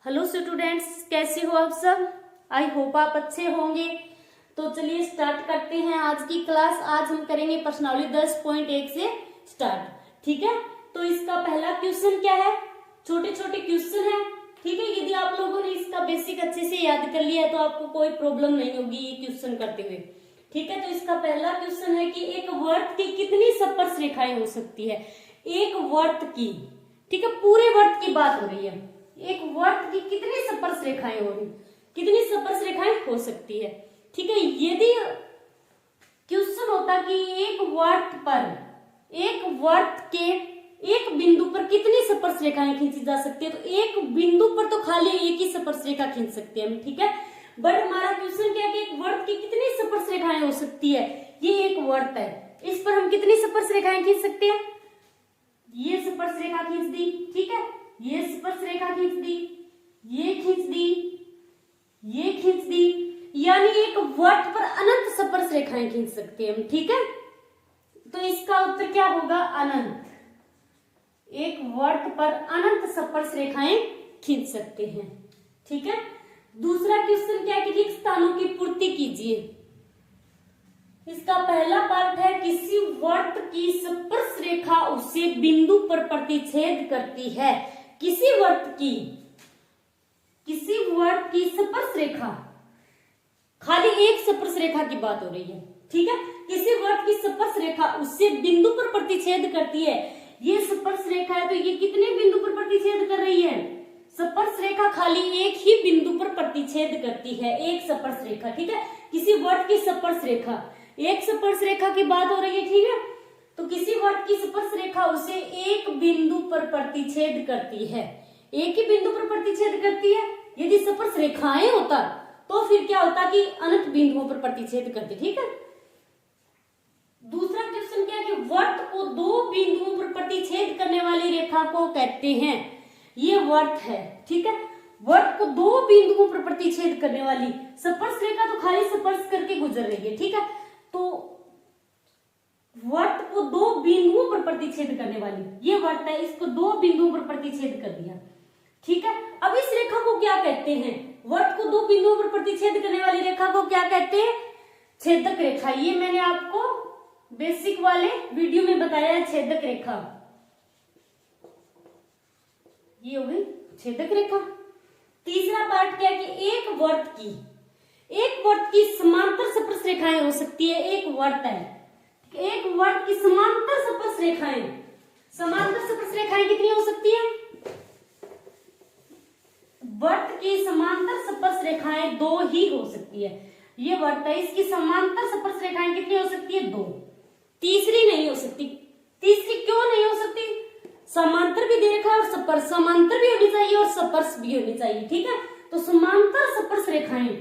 Hello students, कैसे हो आप सब। आई होप आप अच्छे होंगे। तो चलिए स्टार्ट करते हैं आज की क्लास। आज हम करेंगे प्रश्नावली 10.1 से स्टार्ट। ठीक है, तो इसका पहला क्वेश्चन क्या है, छोटे छोटे क्वेश्चन है। ठीक है, यदि आप लोगों ने इसका बेसिक अच्छे से याद कर लिया है तो आपको कोई प्रॉब्लम नहीं होगी ये क्वेश्चन करते हुए। ठीक है, तो इसका पहला क्वेश्चन है कि एक वर्त की कितनी स्पर्श रेखाएं हो सकती है। एक वर्त की, ठीक है, पूरे वर्त की बात हो रही है। एक वर्त की कितनी स्पर्श रेखाएं हो रही, कितनी स्पर्श रेखाएं हो सकती है। ठीक है, यदि क्वेश्चन होता कि एक वर्त के एक बिंदु पर कितनी स्पर्श रेखाएं खींची जा सकती है, तो एक बिंदु पर तो खाली एक ही स्पर्श रेखा खींच सकते हैं हम। ठीक है, बट हमारा क्वेश्चन क्या है कि एक वर्त की कितनी स्पर्श रेखाएं हो सकती है। ये एक वर्त है, इस पर हम कितनी स्पर्श रेखाएं खींच सकते हैं। ये स्पर्श रेखा खींच दी, ठीक है, ये स्पर्श रेखा खींच दी, ये खींच दी, ये खींच दी, यानी एक वर्त पर अनंत स्पर्श रेखाएं खींच सकते हैं हम। ठीक है, तो इसका उत्तर क्या होगा, अनंत। एक वर्त पर अनंत स्पर्श रेखाएं खींच सकते हैं। ठीक है, दूसरा क्वेश्चन क्या है कि रिक्त स्थानों की पूर्ति कीजिए। इसका पहला पार्ट है, किसी वर्त की स्पर्श रेखा उसे बिंदु पर प्रतिच्छेद करती है। किसी वर्त की स्पर्श रेखा, खाली एक स्पर्श रेखा की बात हो रही है। ठीक है, किसी वर्त की स्पर्श रेखा उससे बिंदु पर प्रतिच्छेद करती है। ये स्पर्श रेखा है, तो ये कितने बिंदु पर प्रतिच्छेद कर रही है। स्पर्श रेखा खाली एक ही बिंदु पर प्रतिच्छेद करती है, एक स्पर्श रेखा। ठीक है, किसी वर्त की स्पर्श रेखा, एक स्पर्श रेखा की बात हो रही है। ठीक है, तो किसी वर्त की स्पर्श रेखा उसे एक बिंदु पर प्रतिच्छेद करती है, एक ही बिंदु पर प्रतिच्छेद करती है। यदि स्पर्श रेखाएं होता तो फिर क्या होता कि अनंत बिंदुओं पर प्रतिच्छेद करती। ठीक है, दूसरा क्वेश्चन क्या है कि वर्त को दो बिंदुओं पर प्रतिच्छेद करने वाली रेखा को कहते हैं। ये वर्त है, ठीक है, वर्त को दो बिंदुओं पर प्रतिच्छेद करने वाली स्पर्श रेखा तो खाली स्पर्श करके गुजर रही है। ठीक है, तो वर्त को दो बिंदुओं पर प्रतिच्छेद करने वाली ये वर्त है, इसको दो बिंदुओं पर प्रतिच्छेद कर दिया। ठीक है, अब इस रेखा को क्या कहते हैं, वर्त को दो बिंदुओं पर प्रतिच्छेद करने वाली रेखा को क्या कहते हैं, छेदक रेखा। ये मैंने आपको बेसिक वाले वीडियो में बताया है, छेदक रेखा। ये हो गई छेदक रेखा। तीसरा पार्ट क्या है कि एक वर्त की समांतर स्पर्श रेखाएं हो सकती है। एक वर्त है, एक वर्त की समांतर स्पर्श रेखाएं कितनी हो सकती है। वर्त की समांतर स्पर्श रेखाएं दो ही हो सकती है। ये वर्त है, इसकी समांतर स्पर्श रेखाएं कितनी हो सकती है, दो। तीसरी नहीं हो सकती। तीसरी क्यों नहीं हो सकती, समांतर भी दे रखा है और स्पर्श, समांतर भी होनी चाहिए और स्पर्श भी होनी चाहिए। ठीक है, तो समांतर स्पर्श रेखाएं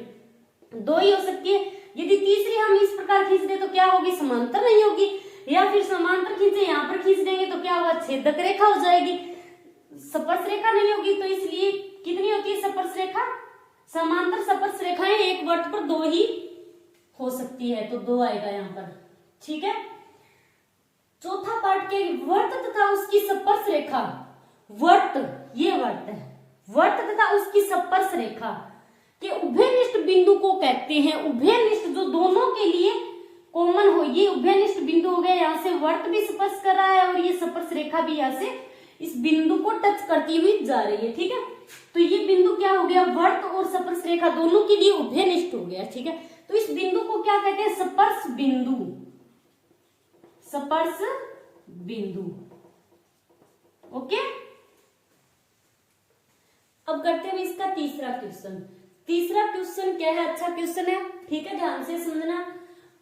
दो ही हो सकती है। यदि तीसरी हम इस प्रकार खींच दे तो क्या होगी, समांतर नहीं होगी, या फिर समांतर खींचे यहाँ पर खींच देंगे तो क्या होगा, छेदक रेखा हो जाएगी, स्पर्श रेखा नहीं होगी। तो इसलिए कितनी होती है स्पर्श रेखा, समांतर स्पर्श रेखाएं एक वर्त पर दो ही हो सकती है, तो दो आएगा यहाँ पर। ठीक है, चौथा पार्ट के वर्त तथा उसकी स्पर्श रेखा। वर्त, ये वर्त है, वर्त तथा उसकी स्पर्श रेखा के उभयनिष्ठ बिंदु को कहते हैं। उभयनिष्ठ जो दोनों के लिए कॉमन हो, ये उभयनिष्ठ बिंदु हो गया। यहाँ से वर्त भी स्पर्श कर रहा है और ये स्पर्श रेखा भी यहाँ से इस बिंदु को टच करती हुई जा रही है। ठीक है, तो ये बिंदु क्या हो गया, वर्त और स्पर्श रेखा दोनों के लिए उभयनिष्ठ हो गया। ठीक है, तो इस बिंदु को क्या कहते हैं, स्पर्श बिंदु। स्पर्श बिंदु। ओके, अब करते हैं इसका तीसरा क्वेश्चन। तीसरा क्वेश्चन क्या है, अच्छा क्वेश्चन है। ठीक है, ध्यान से समझना।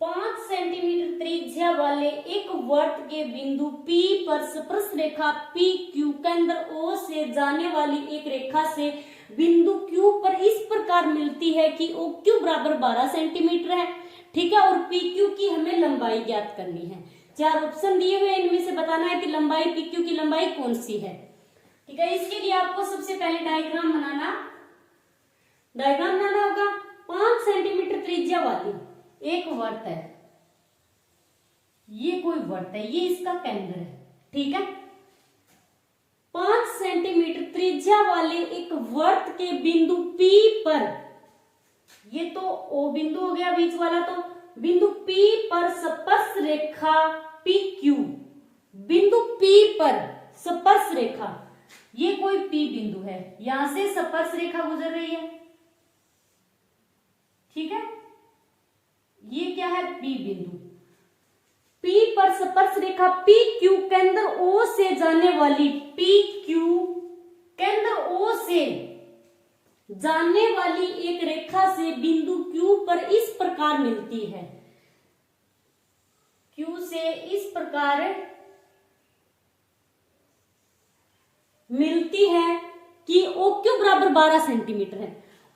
5 सेंटीमीटर त्रिज्या वाले एक वर्त के बिंदु P पर स्पर्श रेखा PQ केंद्र O से जाने वाली एक रेखा से बिंदु Q पर इस प्रकार मिलती है कि OQ बराबर 12 सेंटीमीटर है। ठीक है, और PQ की हमें लंबाई ज्ञात करनी है। 4 ऑप्शन दिए हुए, इनमें से बताना है कि लंबाई PQ की लंबाई कौन सी है। ठीक है, इसके लिए आपको सबसे पहले डायग्राम बनाना होगा। 5 सेंटीमीटर त्रिज्या वाली एक वर्त है, ये कोई वर्त है, ये इसका केंद्र है। ठीक है, 5 सेंटीमीटर त्रिज्या वाले एक वर्त के बिंदु P पर, ये तो O बिंदु हो गया बीच वाला, तो बिंदु P पर स्पर्श रेखा PQ, बिंदु P पर स्पर्श रेखा, ये कोई P बिंदु है, यहां से स्पर्श रेखा गुजर रही है, ठीक है, ये क्या है P बिंदु, P पर स्पर्श रेखा PQ केंद्र O से जाने वाली, PQ केंद्र O से जाने वाली एक रेखा से बिंदु Q पर इस प्रकार मिलती है, Q से इस प्रकार मिलती है कि OQ बराबर 12 सेंटीमीटर है,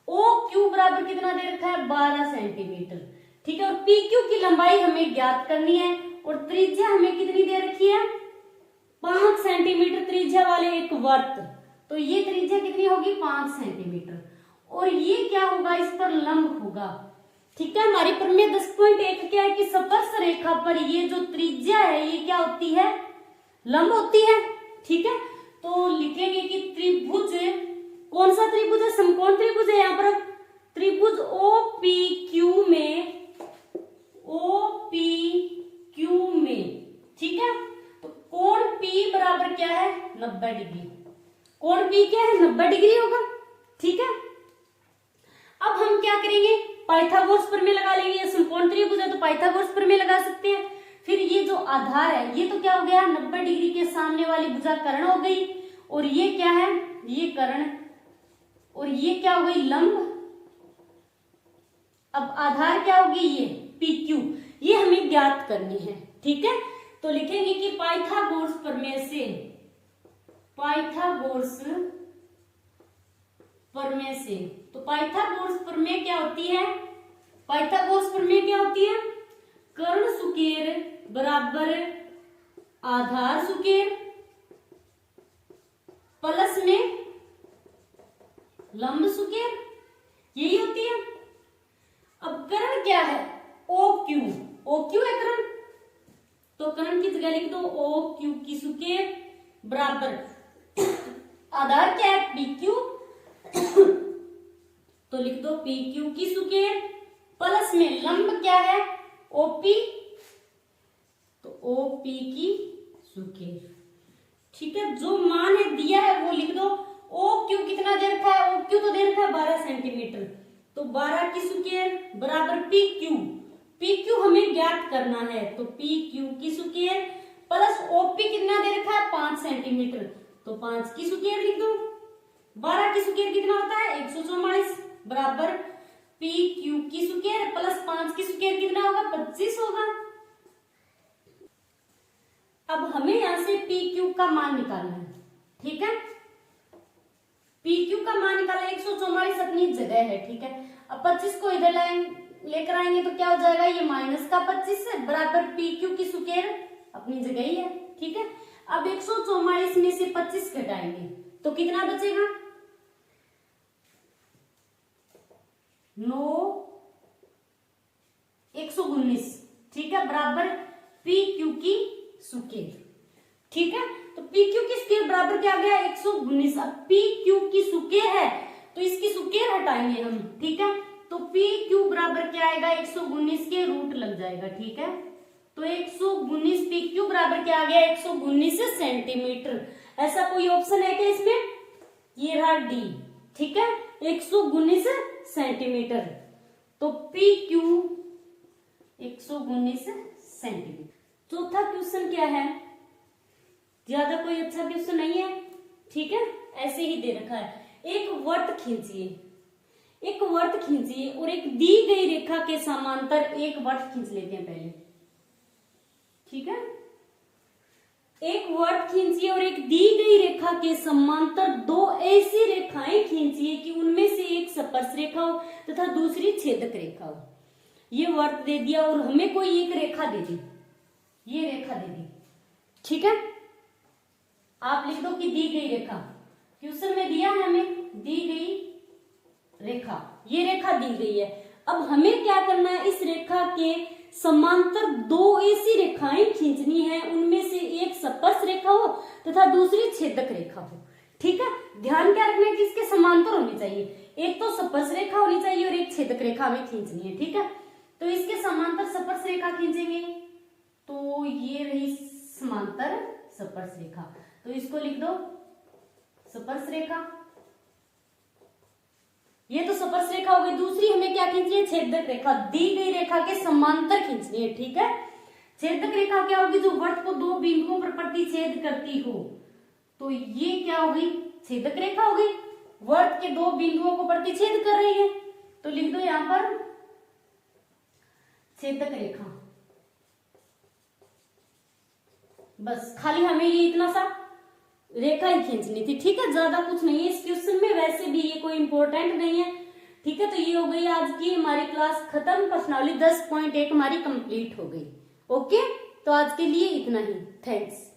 OQ बराबर कितना दे रखा है 12 सेंटीमीटर, ठीक है, और PQ की लंबाई हमें ज्ञात करनी है और त्रिज्या हमें कितनी दे रखी है 5 सेंटीमीटर त्रिज्या वाले एक वर्त, तो ये त्रिज्या कितनी होगी 5 सेंटीमीटर, और ये क्या होगा इस पर लंब होगा, ठीक है। हमारी प्रमेय 10.1 क्या है कि स्पर्श रेखा पर ये जो त्रिज्या है ये क्या होती है लंब होती है, ठीक है। तो लिखेंगे कि त्रिभुज, कौन सा त्रिभुज है, समकोण त्रिभुज है, यहाँ पर त्रिभुज OPQ में, OPQ में, ठीक है, तो कोण P बराबर क्या है 90 डिग्री, कोण P क्या है 90 डिग्री होगा, ठीक है। अब हम क्या करेंगे, पाइथागोरस प्रमेय लगा लेंगे, ये समकोण त्रिभुज है तो पाइथागोरस प्रमेय लगा सकते हैं। फिर ये जो आधार है ये तो क्या हो गया 90 डिग्री के सामने वाली भुजा कर्ण हो गई, और ये क्या है ये कर्ण, और ये क्या हो गई लंब। अब आधार क्या होगी ये PQ, ये हमें ज्ञात करनी है, ठीक है। तो लिखेंगे कि पाइथागोरस प्रमेय से, पाइथागोरस प्रमेय से, तो पाइथागोरस प्रमेय क्या होती है, पाइथागोरस प्रमेय क्या होती है, कर्ण सुकेर बराबर आधार सुकेर प्लस में लंब सुकेर, यही होती है। अब कर्ण क्या है OQ, OQ है कर्ण, तो कर्ण की जगह लिख दो OQ की सुकेर बराबर आधार क्या है PQ, तो लिख दो PQ की सुकेर प्लस में लंब क्या है OP, तो OP की सुकेर, ठीक है। जो मान है दिया है वो लिख दो, OQ कितना दे रखा है, OQ तो दे रखा है 12 सेंटीमीटर, तो 12 की सुकेर बराबर PQ, PQ हमें ज्ञात करना है, तो PQ की सुकेर प्लस OP कितना दे रखा है 5 सेंटीमीटर, तो 5 की सुकेर लिख दो, 12 की सुकेर कितना होता है 144 बराबर PQ की सुकेर प्लस 5 की सुकेर कितना होगा 25 होगा। अब हमें यहां से PQ का मान निकालना है, ठीक है, PQ का मान निकालना 144 अपनी जगह है, ठीक है। अब 25 को इधर लेकर आएंगे तो क्या हो जाएगा ये माइनस का 25 है बराबर PQ की सुकेर अपनी जगह ही है, ठीक है। अब 144 में से 25 घटाएंगे तो कितना बचेगा 9 119, ठीक है, बराबर PQ की सुकेर, ठीक है। तो PQ की सुकेर बराबर क्या आ गया 119। अब PQ की सुकेर है तो इसकी सुकेर हटाएंगे हम, ठीक है, तो PQ बराबर क्या आएगा 119 के रूट लग जाएगा, ठीक है, तो 119 PQ बराबर क्या आ गया 119 सेंटीमीटर। ऐसा कोई ऑप्शन है क्या इसमें, ये रहा D, ठीक है, 119 सेंटीमीटर, तो PQ 119 सेंटीमीटर। चौथा क्वेश्चन क्या है, ज्यादा कोई अच्छा क्वेश्चन नहीं है, ठीक है, ऐसे ही दे रखा है, एक वर्त खींचिए, एक वर्त खींचिए और एक दी गई रेखा के समांतर एक वर्त खींच लेते हैं पहले, ठीक है, एक वर्त खींचिए और एक दी गई रेखा के समांतर दो ऐसी रेखाएं खींचिए कि उनमें से एक स्पर्श रेखा हो तथा दूसरी छेदक रेखा हो। ये वर्त दे दिया और हमें कोई एक रेखा दे दी, ये रेखा दे दी, ठीक है, आप लिख दो कि दी गई रेखा, क्वेश्चन में दिया है हमें दी गई रेखा, ये रेखा दी गई है। अब हमें क्या करना है, इस रेखा के समांतर दो ऐसी रेखाएं खींचनी है, उनमें से एक स्पर्श रेखा हो तथा दूसरी छेदक रेखा हो, ठीक है। ध्यान क्या रखना है कि इसके समांतर होनी चाहिए, एक तो स्पर्श रेखा होनी चाहिए और एक छेदक रेखा हमें खींचनी है, ठीक है। तो इसके समांतर स्पर्श रेखा खींचेंगे, तो ये रही समांतर स्पर्श रेखा, तो इसको लिख दो स्पर्श रेखा। ये तो स्पर्श रेखा हो गई। दूसरी हमें क्या खींचनी है, छेदक रेखा। दी गई रेखा के समांतर खींचनी है, ठीक है। छेदक रेखा क्या होगी, जो वर्त को दो बिंदुओं पर प्रतिच्छेद करती हो, तो ये क्या होगी, छेदक रेखा होगी। वर्त के दो बिंदुओं को प्रतिच्छेद कर रही है, तो लिख दो यहां पर छेदक रेखा। बस खाली हमें ये इतना सा रेखा ही खींचनी थी, ठीक है, ज्यादा कुछ नहीं है इस क्वेश्चन में, वैसे भी ये कोई इंपॉर्टेंट नहीं है, ठीक है। तो ये हो गई आज की हमारी क्लास खत्म, प्रश्नावली 10.1 हमारी कंप्लीट हो गई। ओके, तो आज के लिए इतना ही, थैंक्स।